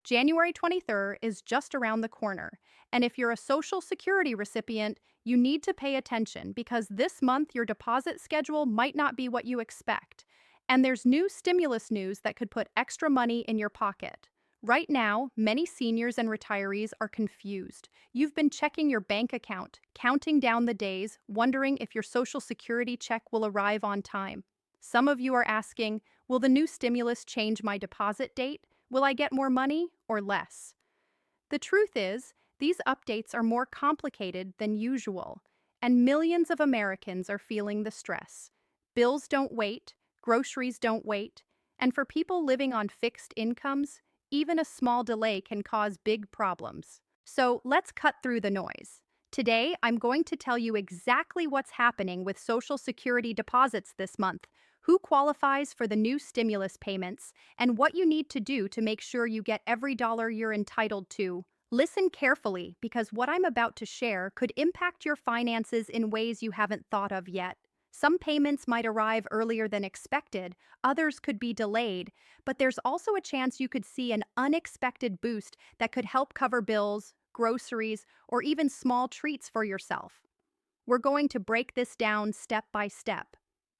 January 23rd is just around the corner, and if you're a Social Security recipient, you need to pay attention because this month your deposit schedule might not be what you expect. And there's new stimulus news that could put extra money in your pocket. Right now, many seniors and retirees are confused. You've been checking your bank account, counting down the days, wondering if your Social Security check will arrive on time. Some of you are asking, will the new stimulus change my deposit date? Will I get more money or less? The truth is, these updates are more complicated than usual, and millions of Americans are feeling the stress. Bills don't wait, groceries don't wait, and for people living on fixed incomes, even a small delay can cause big problems. So let's cut through the noise. Today, I'm going to tell you exactly what's happening with Social Security deposits this month, who qualifies for the new stimulus payments, and what you need to do to make sure you get every dollar you're entitled to. Listen carefully, because what I'm about to share could impact your finances in ways you haven't thought of yet. Some payments might arrive earlier than expected, others could be delayed, but there's also a chance you could see an unexpected boost that could help cover bills, groceries, or even small treats for yourself. We're going to break this down step by step.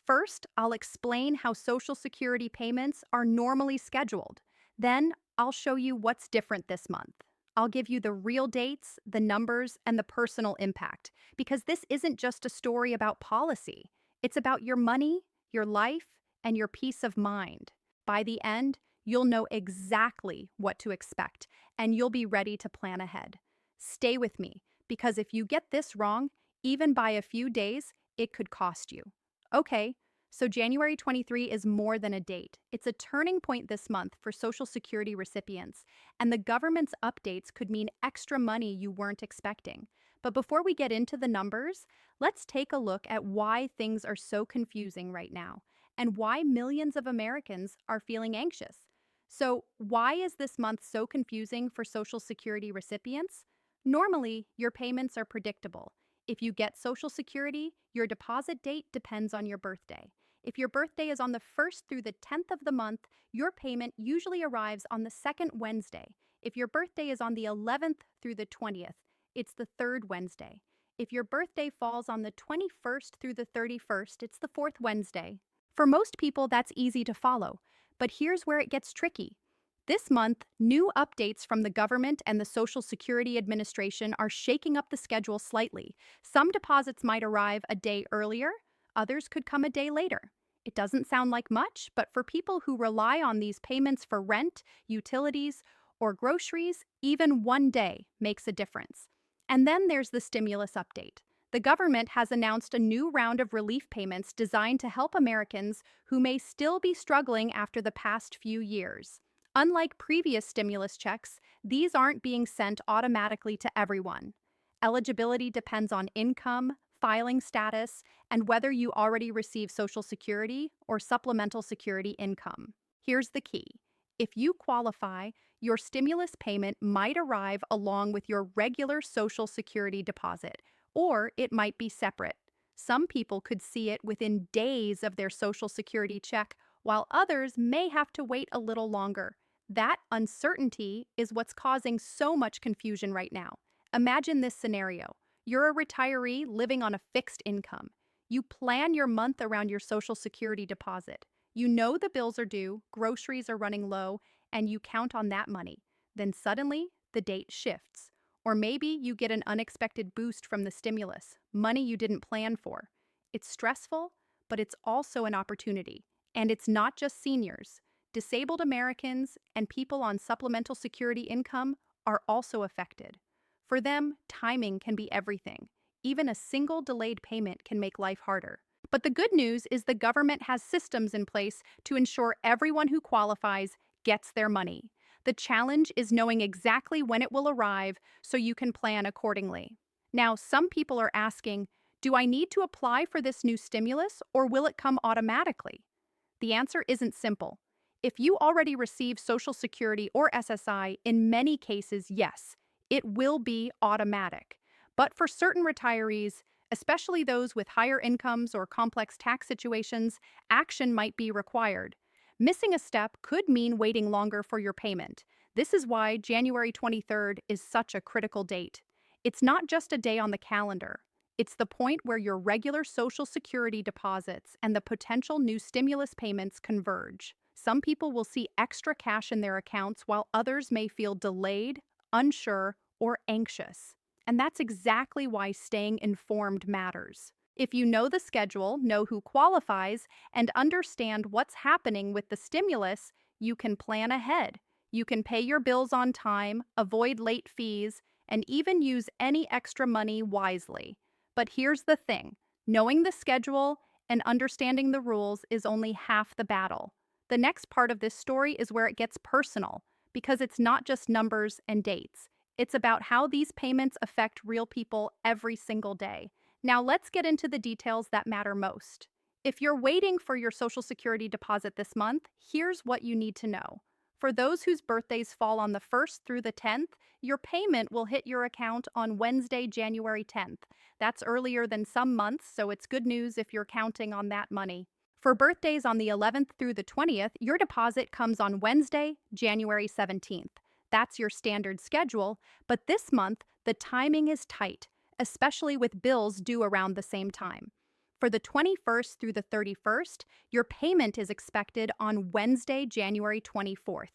First, I'll explain how Social Security payments are normally scheduled. Then, I'll show you what's different this month. I'll give you the real dates, the numbers, and the personal impact, because this isn't just a story about policy. It's about your money, your life, and your peace of mind. By the end, you'll know exactly what to expect, and you'll be ready to plan ahead. Stay with me, because if you get this wrong, even by a few days, it could cost you. Okay, so January 23 is more than a date. It's a turning point this month for Social Security recipients, and the government's updates could mean extra money you weren't expecting. But before we get into the numbers, let's take a look at why things are so confusing right now and why millions of Americans are feeling anxious. So, why is this month so confusing for Social Security recipients? Normally, your payments are predictable. If you get Social Security, your deposit date depends on your birthday. If your birthday is on the 1st through the 10th of the month, your payment usually arrives on the second Wednesday. If your birthday is on the 11th through the 20th, it's the third Wednesday. If your birthday falls on the 21st through the 31st, it's the fourth Wednesday. For most people, that's easy to follow, but here's where it gets tricky. This month, new updates from the government and the Social Security Administration are shaking up the schedule slightly. Some deposits might arrive a day earlier, others could come a day later. It doesn't sound like much, but for people who rely on these payments for rent, utilities, or groceries, even one day makes a difference. And then there's the stimulus update. The government has announced a new round of relief payments designed to help Americans who may still be struggling after the past few years. Unlike previous stimulus checks, these aren't being sent automatically to everyone. Eligibility depends on income, filing status, and whether you already receive Social Security or supplemental security income. Here's the key. If you qualify, your stimulus payment might arrive along with your regular Social Security deposit, or it might be separate. Some people could see it within days of their Social Security check, while others may have to wait a little longer. That uncertainty is what's causing so much confusion right now. Imagine this scenario. You're a retiree living on a fixed income. You plan your month around your Social Security deposit. You know the bills are due, groceries are running low, and you count on that money. Then suddenly, the date shifts. Or maybe you get an unexpected boost from the stimulus, money you didn't plan for. It's stressful, but it's also an opportunity. And it's not just seniors. Disabled Americans and people on supplemental security income are also affected. For them, timing can be everything. Even a single delayed payment can make life harder. But the good news is the government has systems in place to ensure everyone who qualifies gets their money. The challenge is knowing exactly when it will arrive so you can plan accordingly. Now, some people are asking, do I need to apply for this new stimulus or will it come automatically? The answer isn't simple. If you already receive Social Security or SSI, in many cases, yes, it will be automatic. But for certain retirees, especially those with higher incomes or complex tax situations, action might be required. Missing a step could mean waiting longer for your payment. This is why January 23rd is such a critical date. It's not just a day on the calendar. It's the point where your regular Social Security deposits and the potential new stimulus payments converge. Some people will see extra cash in their accounts while others may feel delayed, unsure, or anxious. And that's exactly why staying informed matters. If you know the schedule, know who qualifies, and understand what's happening with the stimulus, you can plan ahead. You can pay your bills on time, avoid late fees, and even use any extra money wisely. But here's the thing, knowing the schedule and understanding the rules is only half the battle. The next part of this story is where it gets personal, because it's not just numbers and dates. It's about how these payments affect real people every single day. Now let's get into the details that matter most. If you're waiting for your Social Security deposit this month, here's what you need to know. For those whose birthdays fall on the 1st through the 10th, your payment will hit your account on Wednesday, January 10th. That's earlier than some months, so it's good news if you're counting on that money. For birthdays on the 11th through the 20th, your deposit comes on Wednesday, January 17th. That's your standard schedule, but this month, the timing is tight, especially with bills due around the same time. For the 21st through the 31st, your payment is expected on Wednesday, January 24th.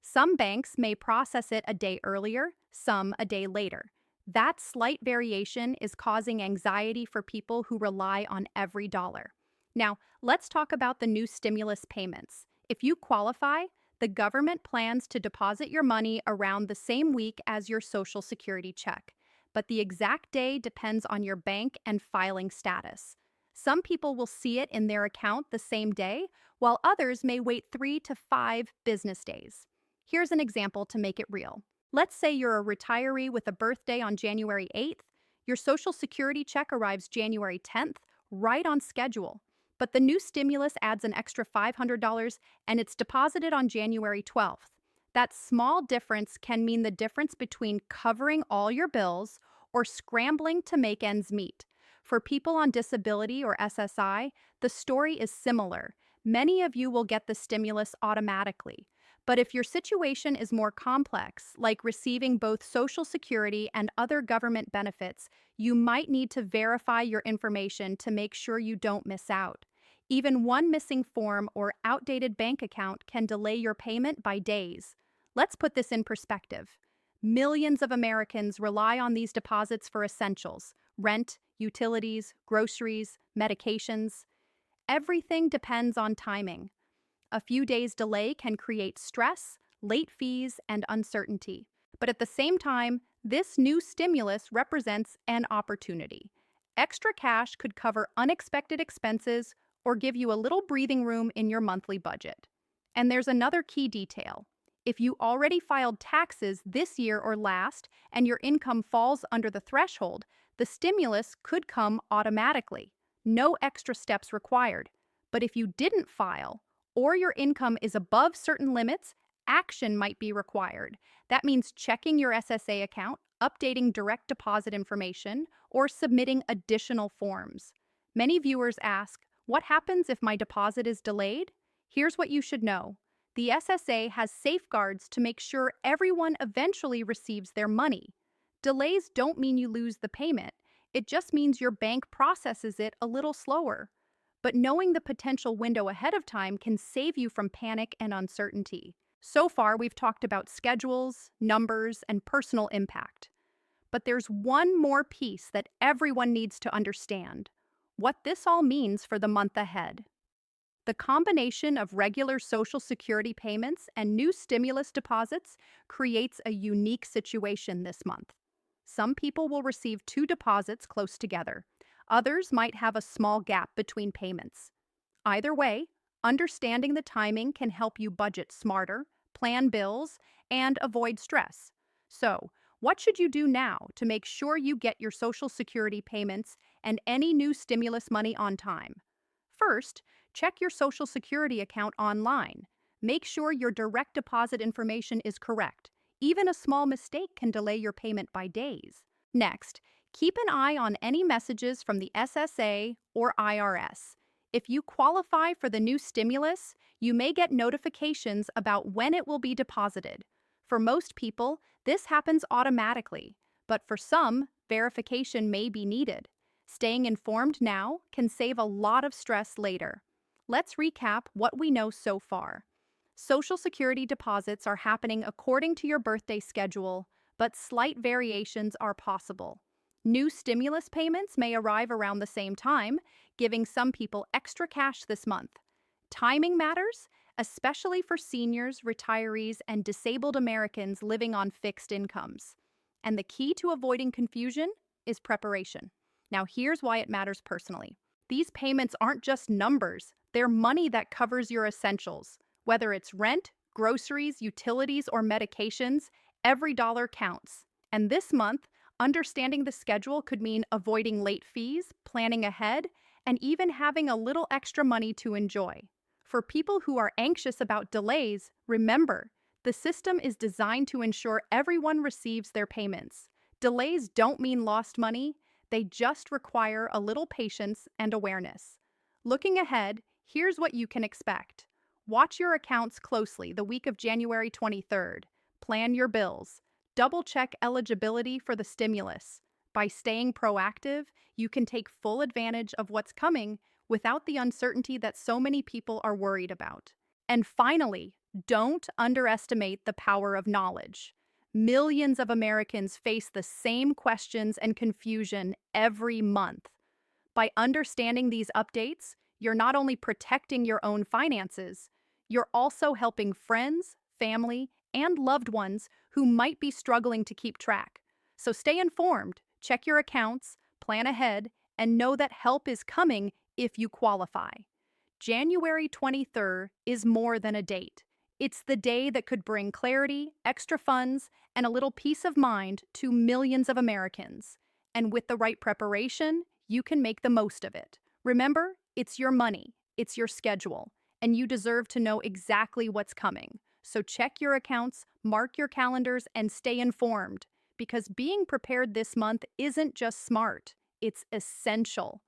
Some banks may process it a day earlier, some a day later. That slight variation is causing anxiety for people who rely on every dollar. Now, let's talk about the new stimulus payments. If you qualify, the government plans to deposit your money around the same week as your Social Security check, but the exact day depends on your bank and filing status. Some people will see it in their account the same day, while others may wait 3 to 5 business days. Here's an example to make it real. Let's say you're a retiree with a birthday on January 8th. Your Social Security check arrives January 10th, right on schedule. But the new stimulus adds an extra $500 and it's deposited on January 12th. That small difference can mean the difference between covering all your bills or scrambling to make ends meet. For people on disability or SSI, the story is similar. Many of you will get the stimulus automatically. But if your situation is more complex, like receiving both Social Security and other government benefits, you might need to verify your information to make sure you don't miss out. Even one missing form or outdated bank account can delay your payment by days. Let's put this in perspective. Millions of Americans rely on these deposits for essentials: rent, utilities, groceries, medications. Everything depends on timing. A few days' delay can create stress, late fees, and uncertainty. But at the same time, this new stimulus represents an opportunity. Extra cash could cover unexpected expenses or give you a little breathing room in your monthly budget. And there's another key detail. If you already filed taxes this year or last and your income falls under the threshold, the stimulus could come automatically. No extra steps required. But if you didn't file, or your income is above certain limits, action might be required. That means checking your SSA account, updating direct deposit information, or submitting additional forms. Many viewers ask, what happens if my deposit is delayed? Here's what you should know. The SSA has safeguards to make sure everyone eventually receives their money. Delays don't mean you lose the payment. It just means your bank processes it a little slower. But knowing the potential window ahead of time can save you from panic and uncertainty. So far, we've talked about schedules, numbers, and personal impact. But there's one more piece that everyone needs to understand: what this all means for the month ahead. The combination of regular Social Security payments and new stimulus deposits creates a unique situation this month. Some people will receive 2 deposits close together. Others might have a small gap between payments. Either way, understanding the timing can help you budget smarter, plan bills, and avoid stress. So, what should you do now to make sure you get your Social Security payments and any new stimulus money on time? First, check your Social Security account online. Make sure your direct deposit information is correct. Even a small mistake can delay your payment by days. Next, keep an eye on any messages from the SSA or IRS. If you qualify for the new stimulus, you may get notifications about when it will be deposited. For most people, this happens automatically, but for some, verification may be needed. Staying informed now can save a lot of stress later. Let's recap what we know so far. Social Security deposits are happening according to your birthday schedule, but slight variations are possible. New stimulus payments may arrive around the same time, giving some people extra cash this month. Timing matters, especially for seniors, retirees, and disabled Americans living on fixed incomes. And the key to avoiding confusion is preparation. Now, here's why it matters personally. These payments aren't just numbers, they're money that covers your essentials. Whether it's rent, groceries, utilities, or medications, every dollar counts. And this month, understanding the schedule could mean avoiding late fees, planning ahead, and even having a little extra money to enjoy. For people who are anxious about delays, remember, the system is designed to ensure everyone receives their payments. Delays don't mean lost money, they just require a little patience and awareness. Looking ahead, here's what you can expect. Watch your accounts closely the week of January 23rd. Plan your bills. Double-check eligibility for the stimulus. By staying proactive, you can take full advantage of what's coming without the uncertainty that so many people are worried about. And finally, don't underestimate the power of knowledge. Millions of Americans face the same questions and confusion every month. By understanding these updates, you're not only protecting your own finances, you're also helping friends, family, and loved ones who might be struggling to keep track. So stay informed, check your accounts, plan ahead, and know that help is coming if you qualify. January 23rd is more than a date. It's the day that could bring clarity, extra funds, and a little peace of mind to millions of Americans. And with the right preparation, you can make the most of it. Remember, it's your money, it's your schedule, and you deserve to know exactly what's coming. So check your accounts, mark your calendars, and stay informed, because being prepared this month isn't just smart, it's essential.